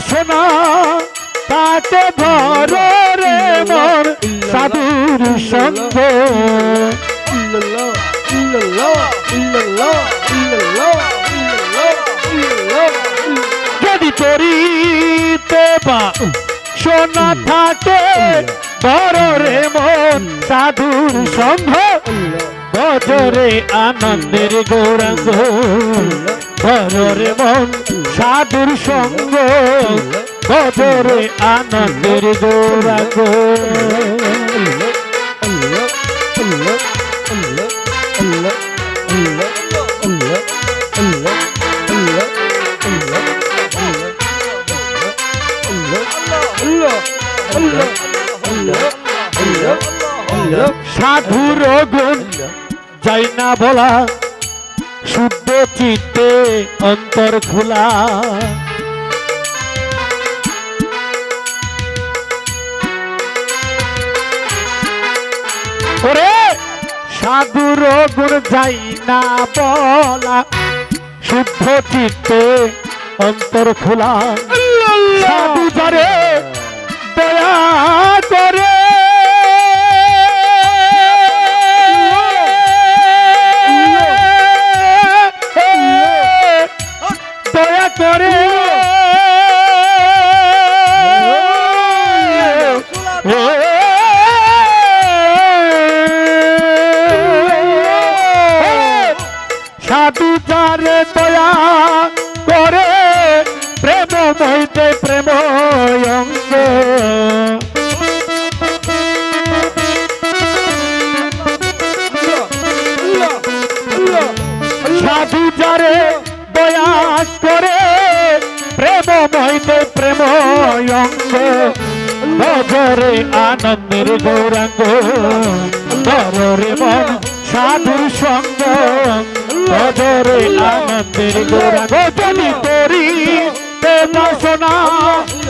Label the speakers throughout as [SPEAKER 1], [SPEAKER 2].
[SPEAKER 1] বাসনা তাতে ভর রে মন সাধুর সঙ্গ যদি তরিতে বাসনা থাকে ভর রে মন সাধুর সঙ্গ ভজরে আনন্দের গৌরাঙ্গ ভজরে মন সাধুর সঙ্গ ভজরে আনন্দের গৌরাঙ্গ সাধুর গুণ যাই না বলা শুদ্ধ চিত্তে অন্তর খোলা ওরে সাধুর গুণ যাই না বলা শুদ্ধ চিত্তে অন্তর খোলা সাধু যারে দয়া করে দয়া করে সাধু যারে দয়া করে প্রেম মইতে প্রেম অঙ্গ সাধু যারে দয়া করে প্রেম মইতে প্রেম অঙ্গ ভজরে আনন্দের গৌরাঙ্গ ভজরে মন সাধুর সঙ্গ ভজরে আনন্দের গৌরাঙ্গ যদি তোরি বাসনা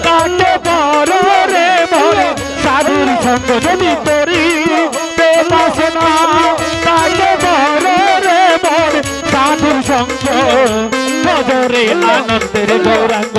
[SPEAKER 1] কাটে বড় রে মন সাধুর সঙ্গ যদি তোরি বাসনা কাটে বড় রে মন সাধুর সঙ্গ ভজরে আনন্দের গৌরাঙ্গ